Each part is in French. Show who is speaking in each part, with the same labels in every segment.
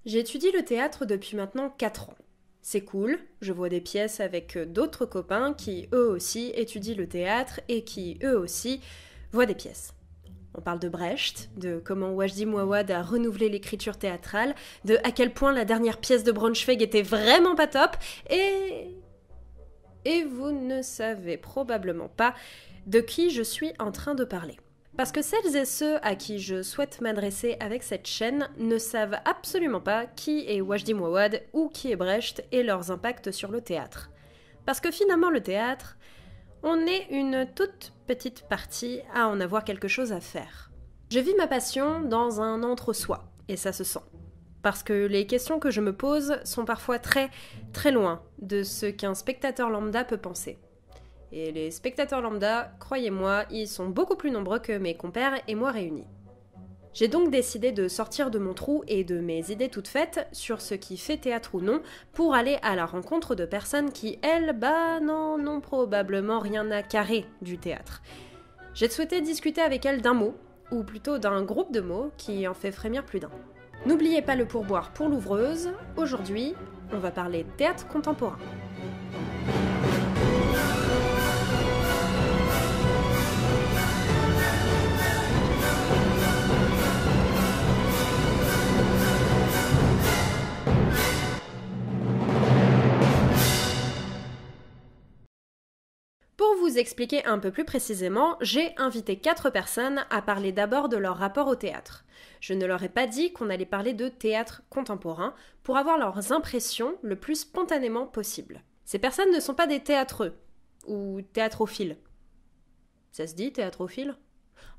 Speaker 1: J'étudie le théâtre depuis maintenant 4 ans. C'est cool, je vois des pièces avec d'autres copains qui eux aussi étudient le théâtre et qui eux aussi voient des pièces. On parle de Brecht, de comment Wajdi Mouawad a renouvelé l'écriture théâtrale, de à quel point la dernière pièce de Braunschweig était vraiment pas top, et vous ne savez probablement pas de qui je suis en train de parler. Parce que celles et ceux à qui je souhaite m'adresser avec cette chaîne ne savent absolument pas qui est Wajdi Mouawad ou qui est Brecht et leurs impacts sur le théâtre. Parce que finalement le théâtre, on est une toute petite partie à en avoir quelque chose à faire. Je vis ma passion dans un entre-soi, et ça se sent. Parce que les questions que je me pose sont parfois très, très loin de ce qu'un spectateur lambda peut penser. Et les spectateurs lambda, croyez-moi, ils sont beaucoup plus nombreux que mes compères et moi réunis. J'ai donc décidé de sortir de mon trou et de mes idées toutes faites sur ce qui fait théâtre ou non pour aller à la rencontre de personnes qui, elles, n'ont probablement rien à carrer du théâtre. J'ai souhaité discuter avec elles d'un mot, ou plutôt d'un groupe de mots qui en fait frémir plus d'un. N'oubliez pas le pourboire pour l'ouvreuse, aujourd'hui, on va parler théâtre contemporain. Pour vous expliquer un peu plus précisément, j'ai invité 4 personnes à parler d'abord de leur rapport au théâtre. Je ne leur ai pas dit qu'on allait parler de théâtre contemporain pour avoir leurs impressions le plus spontanément possible. Ces personnes ne sont pas des théâtreux ou théâtrophiles. Ça se dit, théâtrophile ?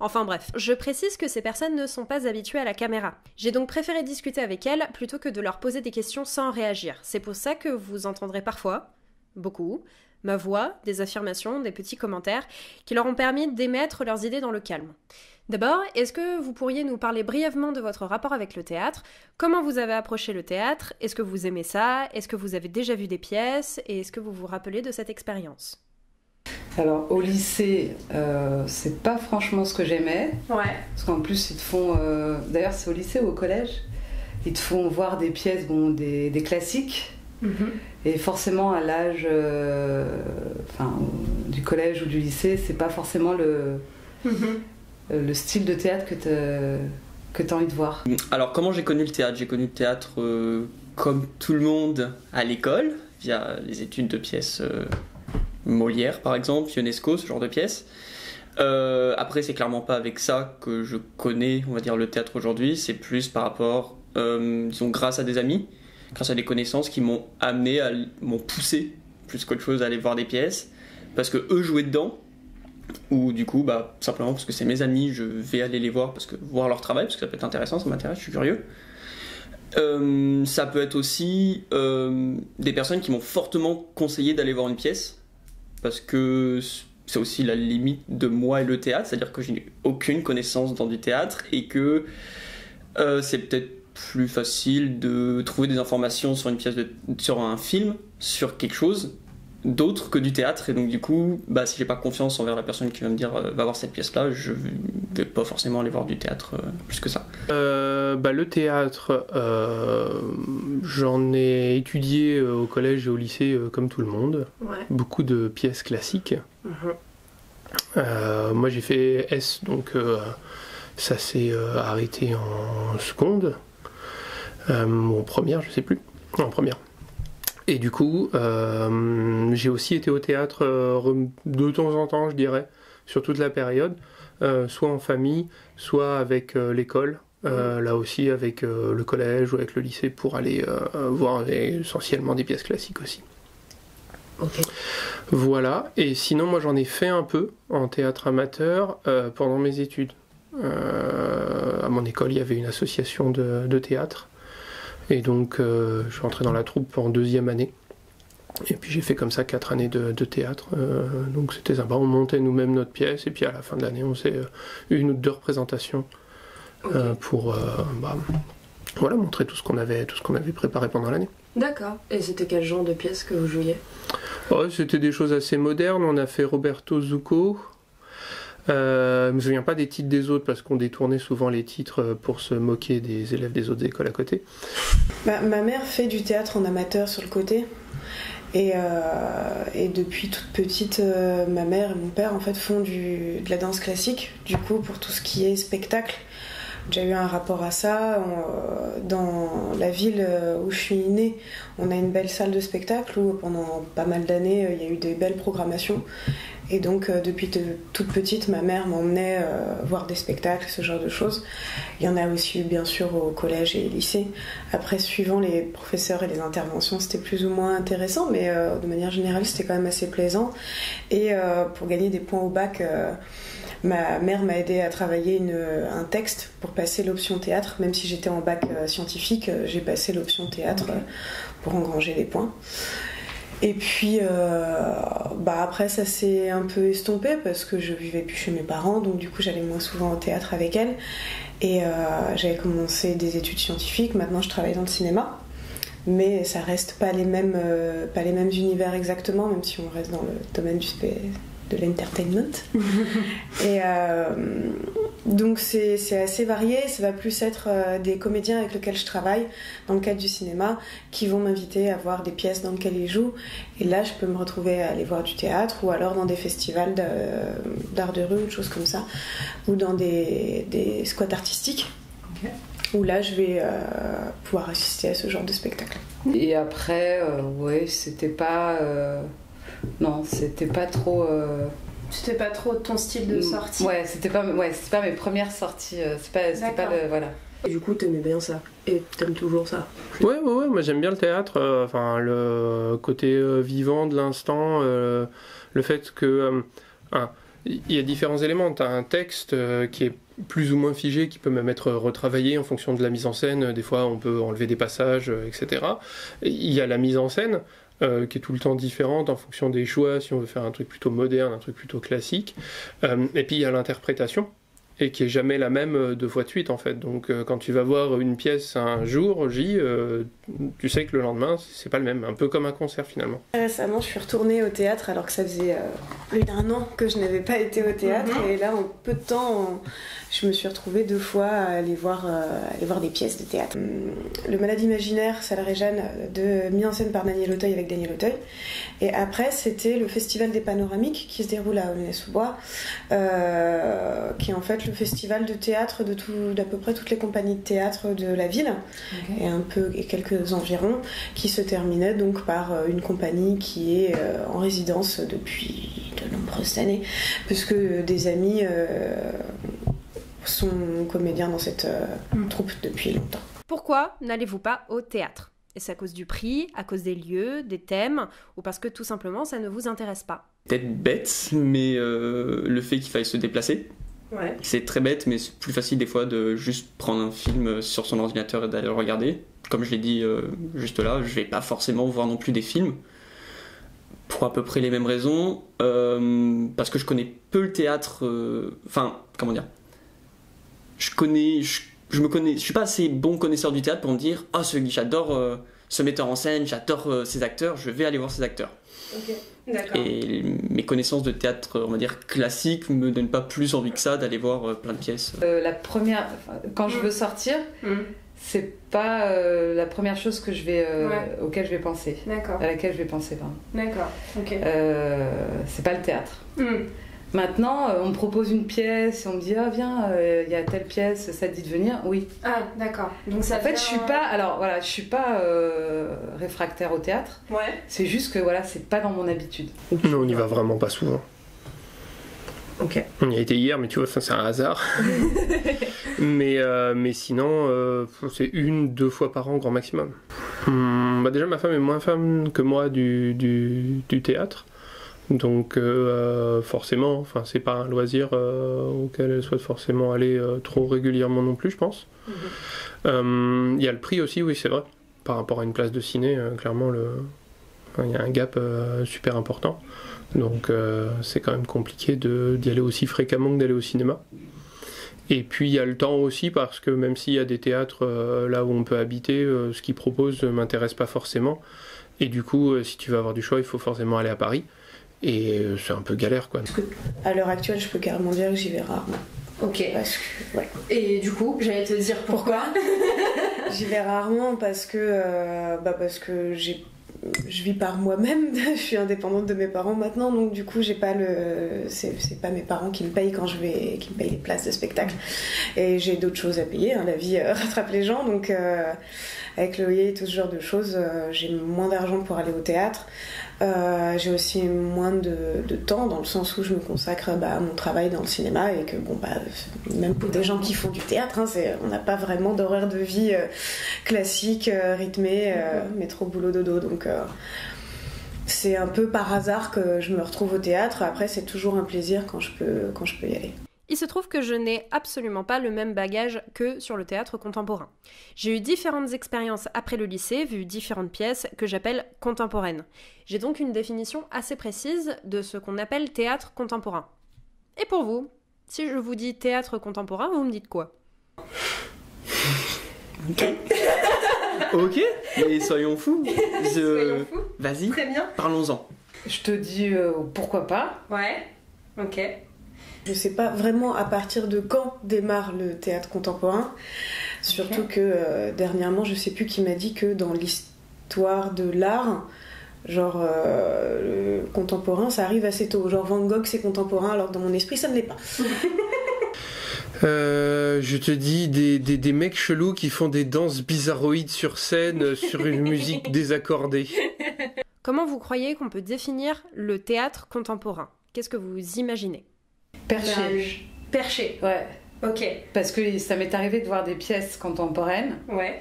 Speaker 1: Enfin bref, je précise que ces personnes ne sont pas habituées à la caméra. J'ai donc préféré discuter avec elles plutôt que de leur poser des questions sans réagir. C'est pour ça que vous entendrez parfois, beaucoup, ma voix, des affirmations, des petits commentaires qui leur ont permis d'émettre leurs idées dans le calme. D'abord, est-ce que vous pourriez nous parler brièvement de votre rapport avec le théâtre ? Comment vous avez approché le théâtre ? Est-ce que vous aimez ça ? Est-ce que vous avez déjà vu des pièces ? Et est-ce que vous vous rappelez de cette expérience ?
Speaker 2: Alors au lycée, c'est pas franchement ce que j'aimais.
Speaker 1: Ouais.
Speaker 2: Parce qu'en plus ils te font, d'ailleurs c'est au lycée ou au collège, ils te font voir des pièces, des classiques. Et forcément à l'âge du collège ou du lycée, c'est pas forcément le style de théâtre que tu as envie de voir.
Speaker 3: Alors comment j'ai connu le théâtre ? J'ai connu le théâtre comme tout le monde à l'école, via les études de pièces Molière par exemple, Ionesco, ce genre de pièces. Après c'est clairement pas avec ça que je connais, on va dire, le théâtre aujourd'hui, c'est plus par rapport, disons, grâce à des amis, grâce à des connaissances qui m'ont amené, m'ont poussé plus qu'autre chose à aller voir des pièces, parce que eux jouaient dedans, ou du coup, simplement parce que c'est mes amis, je vais aller les voir, parce que voir leur travail, parce que ça peut être intéressant, ça m'intéresse, je suis curieux. Ça peut être aussi des personnes qui m'ont fortement conseillé d'aller voir une pièce, parce que c'est aussi la limite de moi et le théâtre, c'est-à-dire que je n'ai aucune connaissance dans du théâtre, et que c'est peut-être plus facile de trouver des informations sur une pièce, sur un film, sur quelque chose d'autre que du théâtre. Et donc du coup, si j'ai pas confiance envers la personne qui va me dire va voir cette pièce-là, je vais pas forcément aller voir du théâtre plus que ça.
Speaker 4: Le théâtre, j'en ai étudié au collège et au lycée comme tout le monde.
Speaker 1: Ouais.
Speaker 4: Beaucoup de pièces classiques. Moi j'ai fait S, donc ça s'est arrêté en seconde. Ou en première, je sais plus. En première. Et du coup, j'ai aussi été au théâtre de temps en temps, je dirais, sur toute la période, soit en famille, soit avec l'école, là aussi avec le collège ou avec le lycée, pour aller voir essentiellement des pièces classiques aussi.
Speaker 1: Ok.
Speaker 4: Voilà, et sinon moi j'en ai fait un peu en théâtre amateur pendant mes études. À mon école, il y avait une association de théâtre. Et donc, je suis rentré dans la troupe en 2e année. Et puis j'ai fait comme ça 4 années de théâtre. Donc c'était sympa, on montait nous-mêmes notre pièce. Et puis à la fin de l'année, on faisait 1 ou 2 représentations pour montrer tout ce qu'on avait préparé pendant l'année.
Speaker 1: D'accord. Et c'était quel genre de pièce que vous jouiez ?
Speaker 4: C'était des choses assez modernes. On a fait Roberto Zucco. Je me souviens pas des titres des autres parce qu'on détournait souvent les titres pour se moquer des élèves des autres écoles à côté.
Speaker 5: Ma mère fait du théâtre en amateur sur le côté. Et depuis toute petite, ma mère et mon père en fait font de la danse classique. Du coup, pour tout ce qui est spectacle, j'ai eu un rapport à ça. Dans la ville où je suis née, on a une belle salle de spectacle où pendant pas mal d'années, il y a eu des belles programmations. Et donc, depuis toute petite, ma mère m'emmenait voir des spectacles, ce genre de choses. Il y en a aussi, bien sûr, au collège et au lycée. Après, suivant les professeurs et les interventions, c'était plus ou moins intéressant, mais de manière générale, c'était quand même assez plaisant. Et pour gagner des points au bac, ma mère m'a aidé à travailler un texte pour passer l'option théâtre. Même si j'étais en bac scientifique, j'ai passé l'option théâtre pour engranger les points. Et puis après ça s'est un peu estompé parce que je vivais plus chez mes parents, donc du coup j'allais moins souvent au théâtre avec elles. Et j'avais commencé des études scientifiques, maintenant je travaille dans le cinéma. Mais ça reste pas les mêmes univers exactement, même si on reste dans le domaine de l'entertainment. Et donc c'est assez varié. Ça va plus être des comédiens avec lesquels je travaille dans le cadre du cinéma qui vont m'inviter à voir des pièces dans lesquelles ils jouent. Et là, je peux me retrouver à aller voir du théâtre ou alors dans des festivals d'art de rue, des choses comme ça, ou dans des squats artistiques. Okay. Où là, je vais pouvoir assister à ce genre de spectacle.
Speaker 2: Et après, ouais, c'était pas... Non, c'était pas trop...
Speaker 1: C'était pas trop ton style de sortie.
Speaker 2: Ouais, c'était pas mes premières sorties. C'est pas le... Voilà.
Speaker 1: Et du coup, t'aimais bien ça. Et t'aimes toujours ça.
Speaker 4: Ouais, moi j'aime bien le théâtre. Le côté vivant de l'instant. Le fait que... il y a différents éléments. T'as un texte qui est plus ou moins figé, qui peut même être retravaillé en fonction de la mise en scène. Des fois, on peut enlever des passages, etc. Il y a la mise en scène, qui est tout le temps différente en fonction des choix, si on veut faire un truc plutôt moderne, un truc plutôt classique. Et puis il y a l'interprétation, et qui est jamais la même deux fois de suite en fait. Donc quand tu vas voir une pièce un jour, tu sais que le lendemain c'est pas le même, un peu comme un concert finalement.
Speaker 5: Récemment je suis retournée au théâtre alors que ça faisait plus d'1 an que je n'avais pas été au théâtre, et là en peu de temps je me suis retrouvée 2 fois à aller voir des pièces de théâtre. Le Malade imaginaire, Salle Réjeanne, mis en scène par Daniel Auteuil avec Daniel Auteuil. Et après c'était le Festival des Panoramiques qui se déroule à Aulnay-sous-Bois, qui est en fait le festival de théâtre d'à peu près toutes les compagnies de théâtre de la ville, okay. et quelques environs, qui se terminait donc par une compagnie qui est en résidence depuis de nombreuses années, puisque des amis sont comédiens dans cette troupe depuis longtemps.
Speaker 1: Pourquoi n'allez-vous pas au théâtre ? Est-ce à cause du prix, à cause des lieux, des thèmes, ou parce que tout simplement ça ne vous intéresse pas ?
Speaker 3: Peut-être bête, mais le fait qu'il faille se déplacer, ouais. C'est très bête, mais c'est plus facile des fois de juste prendre un film sur son ordinateur et d'aller le regarder. Comme je l'ai dit juste là, je vais pas forcément voir non plus des films, pour à peu près les mêmes raisons, parce que je connais peu le théâtre, je suis pas assez bon connaisseur du théâtre pour me dire j'adore ce metteur en scène, j'adore ces acteurs, je vais aller voir ces acteurs.
Speaker 1: Okay. D'accord.
Speaker 3: Et mes connaissances de théâtre, on va dire classique, me donnent pas plus envie que ça d'aller voir plein de pièces.
Speaker 2: La première, quand je veux sortir, c'est pas la première chose que auquel je vais penser.
Speaker 1: D'accord.
Speaker 2: À laquelle je vais penser, pardon.
Speaker 1: D'accord. Ok.
Speaker 2: C'est pas le théâtre. Maintenant, on me propose une pièce et on me dit viens, il y a telle pièce, ça te dit de venir. Oui.
Speaker 1: Ah, d'accord. Donc ça.
Speaker 2: En fait, je suis pas réfractaire au théâtre.
Speaker 1: Ouais.
Speaker 2: C'est juste que c'est pas dans mon habitude.
Speaker 4: Non, on y va vraiment pas souvent.
Speaker 1: Ok.
Speaker 4: On y a été hier, mais tu vois, c'est un hasard. mais sinon, c'est 1-2 fois par an, grand maximum. Déjà, ma femme est moins fan que moi du théâtre. Donc forcément, c'est pas un loisir auquel elle souhaite forcément aller trop régulièrement non plus, je pense. Il y a le prix aussi, oui, c'est vrai. Par rapport à une place de ciné, clairement, il y a un gap super important. Donc c'est quand même compliqué d'y aller aussi fréquemment que d'aller au cinéma. Et puis il y a le temps aussi, parce que même s'il y a des théâtres là où on peut habiter, ce qu'ils proposent ne m'intéresse pas forcément. Et du coup, si tu veux avoir du choix, il faut forcément aller à Paris. Et c'est un peu galère, quoi.
Speaker 5: À l'heure actuelle, je peux carrément dire que j'y vais rarement.
Speaker 1: Ok.
Speaker 5: Parce que, ouais.
Speaker 1: Et du coup, j'allais te dire pourquoi.
Speaker 5: J'y vais rarement parce que je vis par moi-même. Je suis indépendante de mes parents maintenant, donc du coup, j'ai pas c'est pas mes parents qui me payent qui me payent les places de spectacle. Et j'ai d'autres choses à payer. La vie rattrape les gens, donc avec le loyer et tout ce genre de choses, j'ai moins d'argent pour aller au théâtre. J'ai aussi moins de temps dans le sens où je me consacre à mon travail dans le cinéma et que même pour des gens qui font du théâtre, on n'a pas vraiment d'horaire de vie classique, rythmé, métro, boulot, dodo, donc c'est un peu par hasard que je me retrouve au théâtre. Après, c'est toujours un plaisir quand je peux y aller.
Speaker 1: Il se trouve que je n'ai absolument pas le même bagage que sur le théâtre contemporain. J'ai eu différentes expériences après le lycée, vu différentes pièces que j'appelle contemporaines. J'ai donc une définition assez précise de ce qu'on appelle théâtre contemporain. Et pour vous, si je vous dis théâtre contemporain, vous me dites quoi ?
Speaker 3: Ok, mais soyons fous.
Speaker 1: Soyons fous.
Speaker 3: Vas-y,
Speaker 1: Très bien.
Speaker 3: parlons-en.
Speaker 2: Je te dis pourquoi pas.
Speaker 1: Ouais, ok.
Speaker 5: Je sais pas vraiment à partir de quand démarre le théâtre contemporain, surtout que dernièrement, je sais plus qui m'a dit que dans l'histoire de l'art, genre le contemporain, ça arrive assez tôt. Genre Van Gogh, c'est contemporain, alors dans mon esprit, ça ne l'est pas.
Speaker 4: Je te dis des mecs chelous qui font des danses bizarroïdes sur scène sur une musique désaccordée.
Speaker 1: Comment vous croyez qu'on peut définir le théâtre contemporain ? Qu'est-ce que vous imaginez ?
Speaker 2: Perché.
Speaker 1: Perché.
Speaker 2: Ouais.
Speaker 1: Ok.
Speaker 2: Parce que ça m'est arrivé de voir des pièces contemporaines
Speaker 1: Ouais.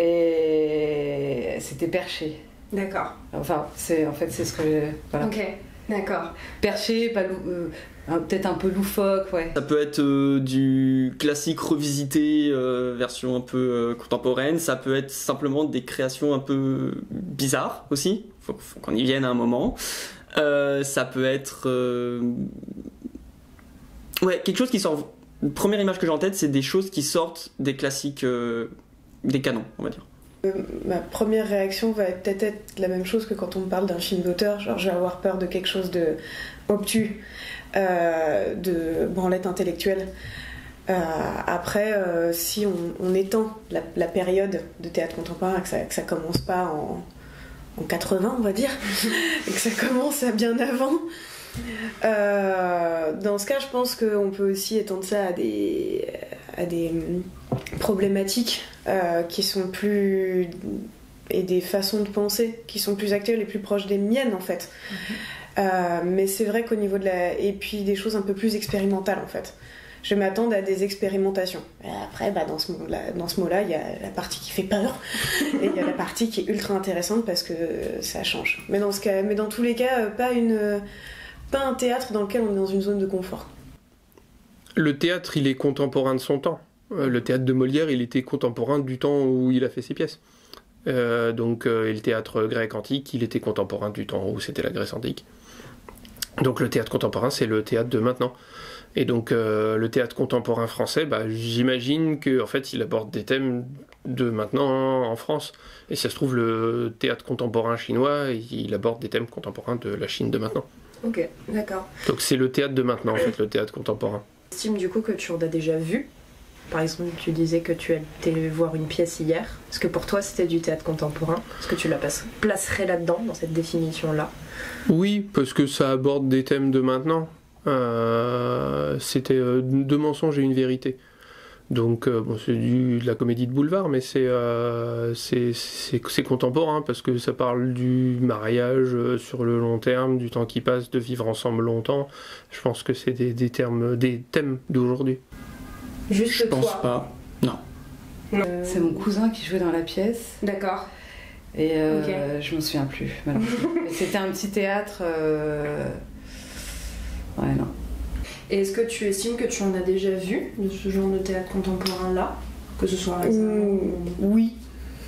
Speaker 2: et c'était perché.
Speaker 1: D'accord.
Speaker 2: Enfin, c'est ce que voilà.
Speaker 1: Ok. D'accord.
Speaker 2: Perché, peut-être un peu loufoque, ouais.
Speaker 3: Ça peut être du classique revisité, version un peu contemporaine. Ça peut être simplement des créations un peu bizarres aussi. Faut qu'on y vienne à un moment. Ça peut être quelque chose qui sort. La première image que j'ai en tête, c'est des choses qui sortent des classiques, des canons, on va dire.
Speaker 5: Ma première réaction va peut-être être la même chose que quand on me parle d'un film d'auteur, genre je vais avoir peur de quelque chose de obtus, de branlette intellectuelle. Après, si on étend la période de théâtre contemporain, que ça commence pas en 80, on va dire, et que ça commence à bien avant. Dans ce cas, je pense qu'on peut aussi étendre ça à des problématiques qui sont plus... et des façons de penser qui sont plus actuelles et plus proches des miennes, en fait. Mais c'est vrai qu'au niveau de et puis des choses un peu plus expérimentales, en fait. Je m'attends à des expérimentations. Après, dans ce mot-là, il y a la partie qui fait peur et il y a la partie qui est ultra intéressante parce que ça change. Mais dans tous les cas, pas un théâtre dans lequel on est dans une zone de confort.
Speaker 4: Le théâtre, il est contemporain de son temps. Le théâtre de Molière, il était contemporain du temps où il a fait ses pièces. Et le théâtre grec antique, il était contemporain du temps où c'était la Grèce antique. Donc le théâtre contemporain, c'est le théâtre de maintenant. Et donc le théâtre contemporain français, j'imagine qu'en fait il aborde des thèmes de maintenant en France. Et si ça se trouve, le théâtre contemporain chinois, il aborde des thèmes contemporains de la Chine de maintenant.
Speaker 1: Ok, d'accord.
Speaker 4: Donc c'est le théâtre de maintenant en fait, le théâtre contemporain.
Speaker 6: J'estime du coup que tu en as déjà vu. Par exemple, tu disais que tu étais voir une pièce hier. Est-ce que pour toi c'était du théâtre contemporain ? Est-ce que tu la placerais là-dedans, dans cette définition-là ?
Speaker 4: Oui, parce que ça aborde des thèmes de maintenant. C'était deux mensonges et une vérité. Donc c'est de la comédie de boulevard, mais c'est contemporain parce que ça parle du mariage sur le long terme, du temps qui passe, de vivre ensemble longtemps. Je pense que c'est des thèmes d'aujourd'hui.
Speaker 1: Juste
Speaker 3: Je pense pas. Non.
Speaker 2: C'est mon cousin qui jouait dans la pièce.
Speaker 1: D'accord.
Speaker 2: Et je me souviens plus. Mais c'était un petit théâtre. Ouais, non.
Speaker 1: Et est-ce que tu estimes que tu en as déjà vu de ce genre de théâtre contemporain-là ? Que ce soit récemment
Speaker 5: Oui.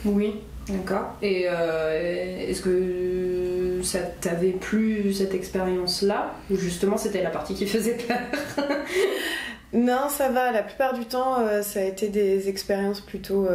Speaker 1: Oui, d'accord. Et est-ce que ça t'avait plu cette expérience-là ? Ou justement c'était la partie qui faisait peur ?
Speaker 5: Non, ça va. La plupart du temps, ça a été des expériences plutôt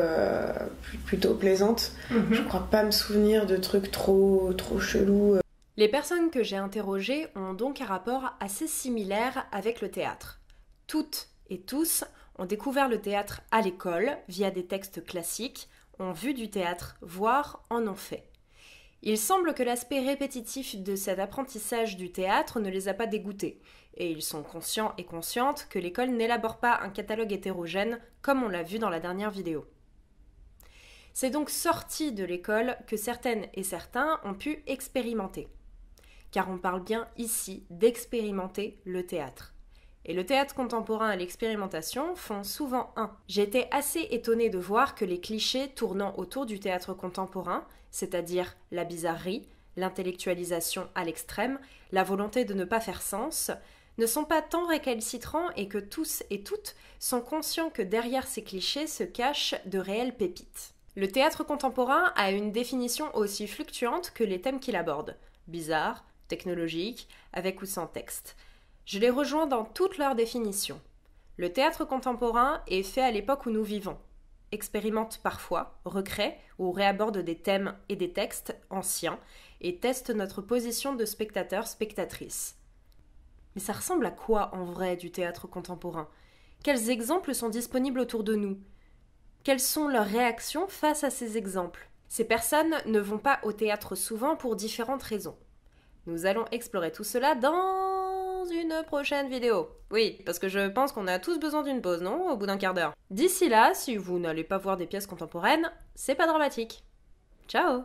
Speaker 5: plaisantes. Je crois pas me souvenir de trucs trop chelous.
Speaker 1: Les personnes que j'ai interrogées ont donc un rapport assez similaire avec le théâtre. Toutes et tous ont découvert le théâtre à l'école via des textes classiques, ont vu du théâtre, voire en ont fait. Il semble que l'aspect répétitif de cet apprentissage du théâtre ne les a pas dégoûtés, et ils sont conscients et conscientes que l'école n'élabore pas un catalogue hétérogène comme on l'a vu dans la dernière vidéo. C'est donc sorti de l'école que certaines et certains ont pu expérimenter. Car on parle bien ici d'expérimenter le théâtre. Et le théâtre contemporain et l'expérimentation font souvent un. J'ai été assez étonnée de voir que les clichés tournant autour du théâtre contemporain, c'est-à-dire la bizarrerie, l'intellectualisation à l'extrême, la volonté de ne pas faire sens, ne sont pas tant récalcitrants et que tous et toutes sont conscients que derrière ces clichés se cachent de réelles pépites. Le théâtre contemporain a une définition aussi fluctuante que les thèmes qu'il aborde. Bizarre, technologique, avec ou sans texte. Je les rejoins dans toutes leurs définitions. Le théâtre contemporain est fait à l'époque où nous vivons. Expérimente parfois, recrée ou réaborde des thèmes et des textes anciens et teste notre position de spectateur-spectatrice. Mais ça ressemble à quoi en vrai du théâtre contemporain ? Quels exemples sont disponibles autour de nous ? Quelles sont leurs réactions face à ces exemples ? Ces personnes ne vont pas au théâtre souvent pour différentes raisons. Nous allons explorer tout cela dans une prochaine vidéo. Oui, parce que je pense qu'on a tous besoin d'une pause, non ? Au bout d'un quart d'heure. D'ici là, si vous n'allez pas voir des pièces contemporaines, c'est pas dramatique. Ciao !